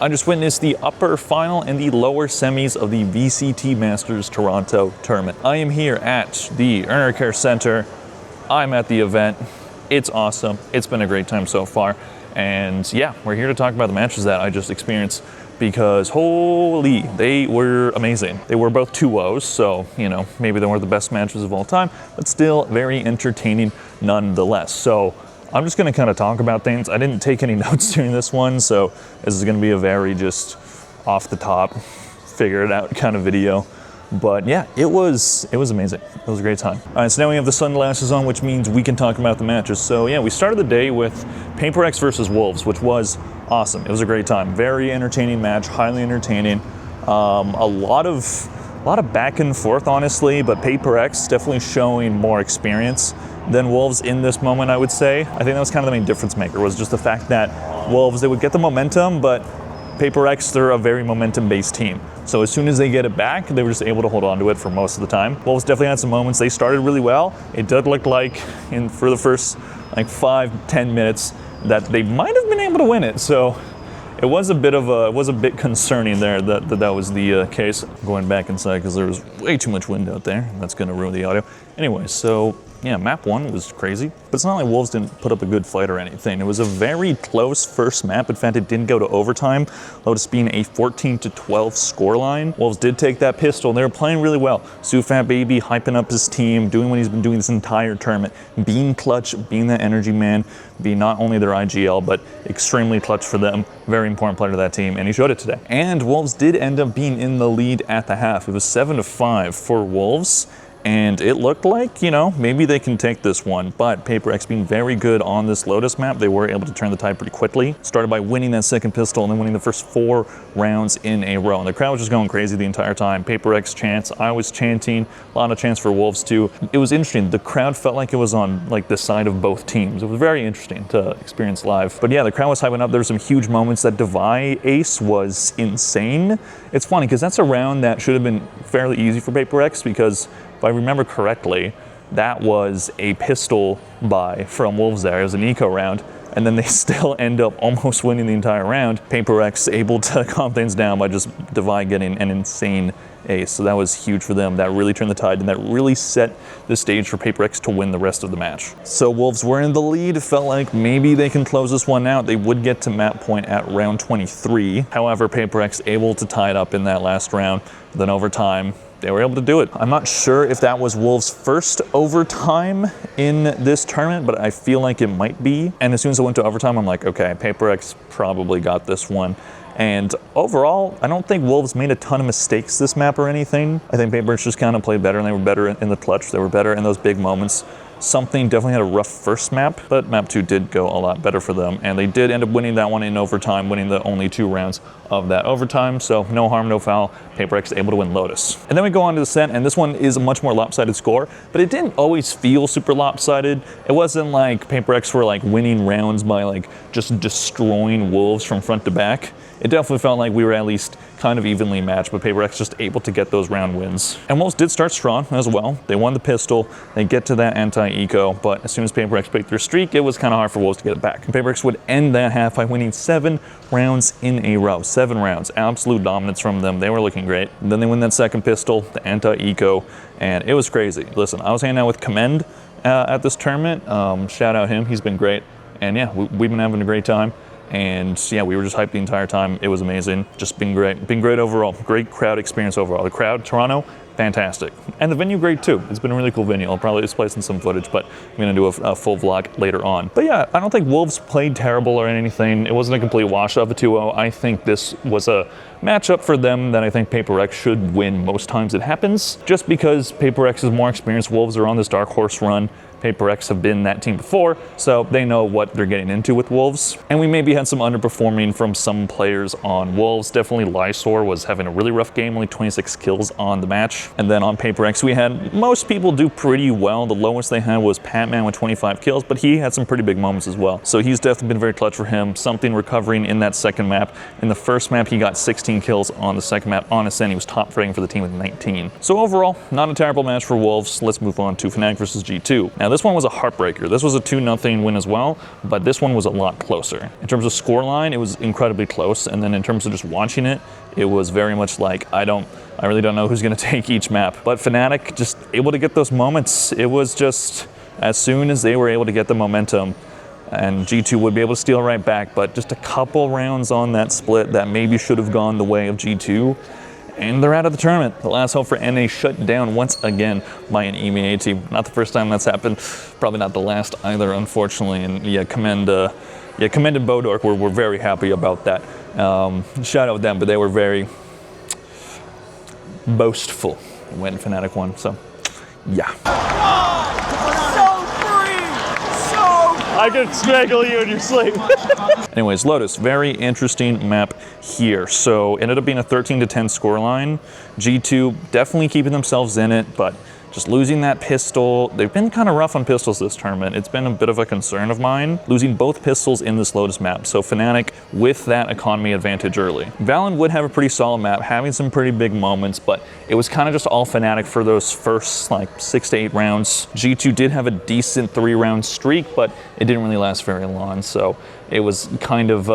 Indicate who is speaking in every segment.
Speaker 1: I just witnessed the upper final and the lower semis of the VCT Masters Toronto tournament. I am here at the Earner Care Center. I'm at the event. It's awesome. It's been a great time so far. And yeah, we're here to talk about the matches that I just experienced because holy, they were amazing. They were both 2-0s, so, you know, maybe they weren't the best matches of all time, but still very entertaining nonetheless. So I'm just going to kind of talk about things. I didn't take any notes during this one, so this is going to be a very just off the top, figure it out kind of video. But yeah, it was amazing. It was a great time. All right, so now we have the sunglasses on, which means we can talk about the matches. So yeah, we started the day with Paper X versus Wolves, which was awesome. It was a great time. Very entertaining match, highly entertaining. A lot of back and forth, honestly, but Paper X definitely showing more experience than Wolves in this moment, I would say. I think that was kind of the main difference maker, was just the fact that Wolves, they would get the momentum, but Paper X, they're a very momentum-based team. So as soon as they get it back, they were just able to hold on to it for most of the time. Wolves definitely had some moments. They started really well. It did look like for the first 5-10 minutes that they might have been able to win it. So it was a bit concerning there that was the case. Going back inside because there was way too much wind out there. That's going to ruin the audio. Anyway, so yeah, map 1 was crazy, but it's not like Wolves didn't put up a good fight or anything. It was a very close first map. In fact, it didn't go to overtime. Lotus being a 14-12 scoreline. Wolves did take that pistol, and they were playing really well. Sufat Baby hyping up his team, doing what he's been doing this entire tournament, being clutch, being that energy man, being not only their IGL, but extremely clutch for them. Very important player to that team, and he showed it today. And Wolves did end up being in the lead at the half. It was 7-5 for Wolves. And it looked like, you know, maybe they can take this one, but Paper X being very good on this Lotus map, they were able to turn the tide pretty quickly. Started by winning that second pistol and then winning the first 4 rounds in a row. And the crowd was just going crazy the entire time. Paper X chants, I was chanting, a lot of chants for Wolves too. It was interesting. The crowd felt like it was on like the side of both teams. It was very interesting to experience live. But yeah, the crowd was hyping up. There were some huge moments. That Devi ace was insane. It's funny because that's a round that should have been fairly easy for Paper X because if I remember correctly, that was a pistol buy from Wolves there. It was an eco round, and then they still end up almost winning the entire round. Paper X able to calm things down by just Devi getting an insane ace. So that was huge for them. That really turned the tide, and that really set the stage for Paper X to win the rest of the match. So Wolves were in the lead. It felt like maybe they can close this one out. They would get to map point at round 23. However, Paper X able to tie it up in that last round. Then overtime, they were able to do it. I'm not sure if that was Wolves' first overtime in this tournament, but I feel like it might be. And as soon as I went to overtime, I'm like, okay, Paper X probably got this one. And overall, I don't think Wolves made a ton of mistakes this map or anything. I think Paper X just kind of played better, and they were better in the clutch. They were better in those big moments. Something definitely had a rough first map, but map 2 did go a lot better for them, and they did end up winning that one in overtime, winning the only 2 rounds of that overtime. So no harm, no foul. Paper X able to win Lotus. And then we go on to the set, and this one is a much more lopsided score, but it didn't always feel super lopsided. It wasn't like Paper X were like winning rounds by like just destroying Wolves from front to back. It definitely felt like we were at least kind of evenly matched, but Paper X just able to get those round wins. And Wolves did start strong as well. They won the pistol, they get to that anti-eco, but as soon as Paper X break their streak, it was kind of hard for Wolves to get it back. And Paper X would end that half by winning 7 rounds in a row. 7 rounds, absolute dominance from them. They were looking great. And then they win that second pistol, the anti-eco, and it was crazy. Listen, I was hanging out with Commend at this tournament. Shout out him, he's been great. And yeah, we've been having a great time. And yeah, we were just hyped the entire time. It was amazing. Just been great overall. Great crowd experience overall. The crowd, Toronto, fantastic. And the venue, great too. It's been a really cool venue. I'll probably display some footage, but I'm gonna do a full vlog later on. But yeah, I don't think Wolves played terrible or anything. It wasn't a complete wash of a 2-0. I think this was a matchup for them that I think Paper X should win most times it happens. Just because Paper X is more experienced. Wolves are on this dark horse run. Paper X have been that team before, so they know what they're getting into with Wolves. And we maybe had some underperforming from some players on Wolves. Definitely Lysor was having a really rough game, only 26 kills on the match. And then on Paper X, we had most people do pretty well. The lowest they had was Patman with 25 kills, but he had some pretty big moments as well. So he's definitely been very clutch for him. Something recovering in that second map. In the first map, he got 16 kills. On the second map, on Ascent, he was top rating for the team with 19. So overall, not a terrible match for Wolves. Let's move on to Fnatic versus G2. Now this one was a heartbreaker. This was a 2-0 win as well, but this one was a lot closer. In terms of scoreline, it was incredibly close, and then in terms of just watching it, it was very much like, I really don't know who's gonna take each map. But Fnatic just able to get those moments. It was just, as soon as they were able to get the momentum, and G2 would be able to steal right back, but just a couple rounds on that split that maybe should have gone the way of G2, and they're out of the tournament. The last hope for NA shut down once again by an EMEA team. Not the first time that's happened, probably not the last either, unfortunately. And yeah, commended Bodork. We're very happy about that. Shout out them, but they were very boastful when Fnatic won. So yeah. I could strangle you in your sleep. Anyways, Lotus, very interesting map here. So ended up being a 13-10 scoreline. G2 definitely keeping themselves in it, but just losing that pistol. They've been kind of rough on pistols this tournament. It's been a bit of a concern of mine, losing both pistols in this Lotus map. So Fnatic with that economy advantage early. Valen would have a pretty solid map, having some pretty big moments, but it was kind of just all Fnatic for those first like 6 to 8 rounds. G2 did have a decent 3-round streak, but it didn't really last very long. So it was kind of,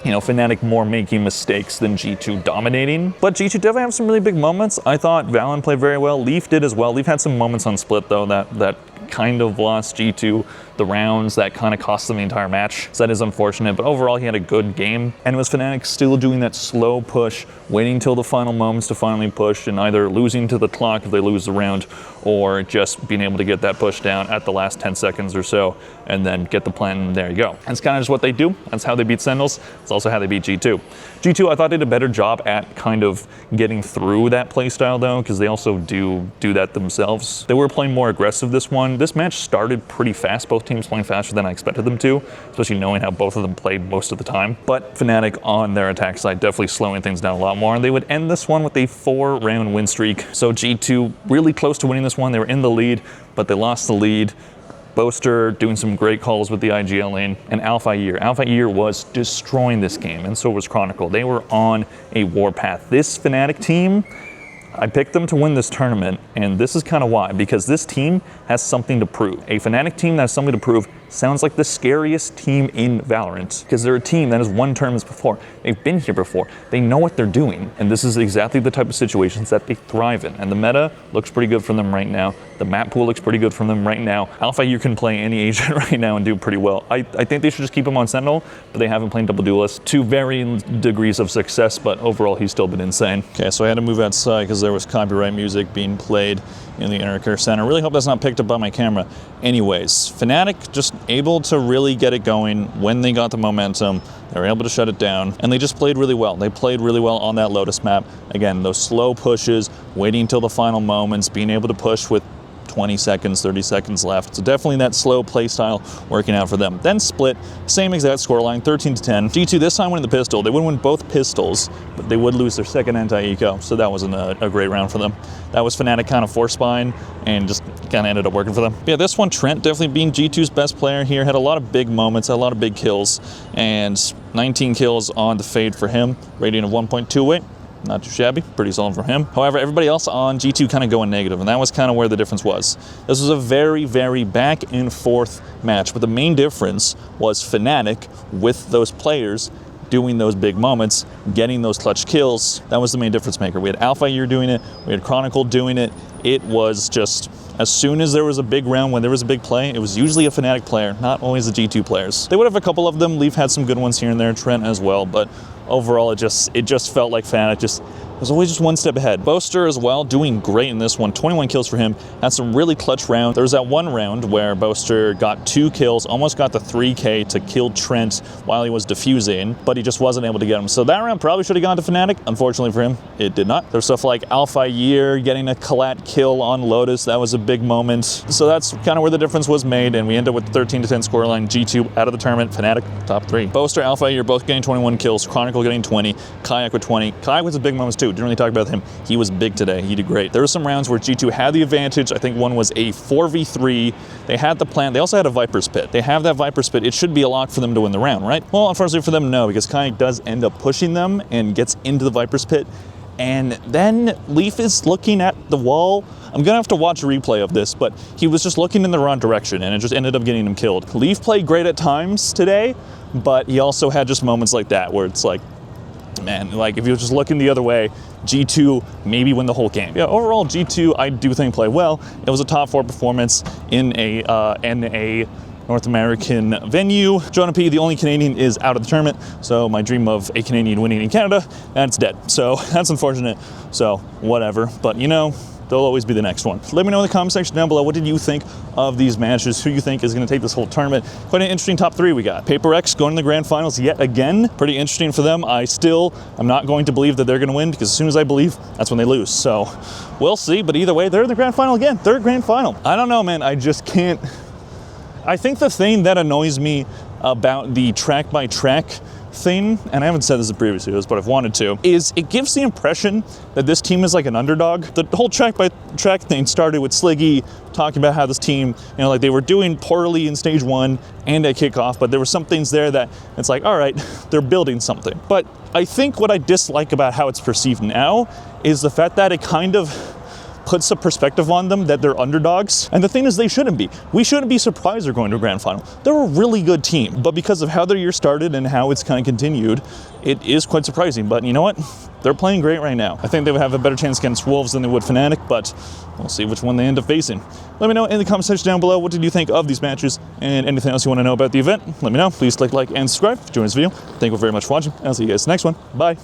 Speaker 1: you know, Fnatic more making mistakes than G2 dominating. But G2 definitely have some really big moments. I thought Valen played very well. Leaf did as well. Leaf had some moments on split though that kind of lost G2 the rounds, that kind of cost them the entire match. So that is unfortunate, but overall he had a good game. And it was Fnatic still doing that slow push, waiting till the final moments to finally push, and either losing to the clock if they lose the round, or just being able to get that push down at the last 10 seconds or so, and then get the plant, and there you go. That's kind of just what they do. That's how they beat Sentinels. It's also how they beat G2. G2, I thought did a better job at kind of getting through that playstyle though, because they also do that themselves. They were playing more aggressive this one. This match started pretty fast, both teams playing faster than I expected them to, especially knowing how both of them played most of the time. But Fnatic on their attack side definitely slowing things down a lot more, and they would end this one with a 4-round win streak. So G2 really close to winning this one. They were in the lead, but they lost the lead. Boaster doing some great calls with the IGL lane, and Alpha Year was destroying this game, and so was Chronicle. They were on a warpath. This Fnatic team, I picked them to win this tournament, and this is kind of why, because this team has something to prove. A Fnatic team that has something to prove sounds like the scariest team in Valorant, because they're a team that has won tournaments before. They've been here before. They know what they're doing, and this is exactly the type of situations that they thrive in. And the meta looks pretty good for them right now. The map pool looks pretty good for them right now. Alpha, you can play any agent right now and do pretty well. I think they should just keep him on Sentinel, but they haven't played Double Duelist to varying degrees of success, but overall he's still been insane. Okay, so I had to move outside because there was copyright music being played in the Intercare Center. Really hope that's not picked up by my camera. Anyways, Fnatic just able to really get it going when they got the momentum. They were able to shut it down, and they just played really well. They played really well on that Lotus map. Again, those slow pushes, waiting until the final moments, being able to push with 20 seconds, 30 seconds left. So definitely that slow play style working out for them. Then split, same exact scoreline, 13-10. G2 this time winning the pistol. They would win both pistols, but they would lose their second anti-eco. So that wasn't a great round for them. That was Fnatic kind of force buying and just kind of ended up working for them. Yeah, this one, Trent definitely being G2's best player here. Had a lot of big moments, had a lot of big kills, and 19 kills on the Fade for him. Rating of 1.28. Not too shabby, pretty solid for him. However, everybody else on G2 kind of going negative, and that was kind of where the difference was. This was a very, very back and forth match, but the main difference was Fnatic with those players doing those big moments, getting those clutch kills. That was the main difference maker. We had Alpha Year doing it, we had Chronicle doing it. It was just, as soon as there was a big round, when there was a big play, it was usually a Fnatic player, not always the G2 players. They would have a couple of them. Leaf had some good ones here and there, Trent as well, but overall, it just felt like Fnatic was always just one step ahead. Boaster as well, doing great in this one. 21 kills for him. Had some really clutch rounds. There was that one round where Boaster got 2 kills, almost got the 3K to kill Trent while he was defusing, but he just wasn't able to get him. So that round probably should have gone to Fnatic. Unfortunately for him, it did not. There's stuff like Alpha Year getting a collat kill on Lotus. That was a big moment. So that's kind of where the difference was made, and we end up with the 13-10 scoreline. G2 out of the tournament, Fnatic top 3. Boaster, Alpha Year both getting 21 kills. Chronicle getting 20. Kayak with 20. Kayak with some big moments too. Didn't really talk about him. He was big today. He did great. There were some rounds where G2 had the advantage. I think one was a 4v3. They had the plan. They also had a Viper's Pit. They have that Viper's Pit. It should be a lock for them to win the round, right? Well, unfortunately for them, no, because Kayak does end up pushing them and gets into the Viper's Pit. And then Leaf is looking at the wall. I'm gonna have to watch a replay of this, but he was just looking in the wrong direction and it just ended up getting him killed. Leaf played great at times today, but he also had just moments like that where it's like, man, like if he was just looking the other way, G2 maybe win the whole game. Yeah, overall G2 I do think played well. It was a top 4 performance in a North American venue. Jonah P, the only Canadian, is out of the tournament, so my dream of a Canadian winning in Canada, that's dead. So that's unfortunate, so whatever. But you know, there'll always be the next one. Let me know in the comment section down below, what did you think of these matches? Who you think is gonna take this whole tournament? Quite an interesting top 3 we got. Paper X going to the grand finals yet again. Pretty interesting for them. I'm not going to believe that they're gonna win, because as soon as I believe, that's when they lose. So we'll see, but either way, they're in the grand final again, 3rd grand final. I don't know, man, I just can't. I think the thing that annoys me about the track by track thing, and I haven't said this in previous videos, but I've wanted to, is it gives the impression that this team is like an underdog. The whole track by track thing started with Sliggy talking about how this team, you know, like they were doing poorly in stage 1 and at kickoff, but there were some things there that it's like, all right, they're building something. But I think what I dislike about how it's perceived now is the fact that it kind of puts a perspective on them that they're underdogs. And the thing is, they shouldn't be. We shouldn't be surprised they're going to a grand final. They're a really good team, but because of how their year started and how it's kind of continued, it is quite surprising. But you know what? They're playing great right now. I think they would have a better chance against Wolves than they would Fnatic, but we'll see which one they end up facing. Let me know in the comment section down below, what did you think of these matches and anything else you want to know about the event? Let me know. Please click like and subscribe. Join this video. Thank you very much for watching. I'll see you guys next one. Bye.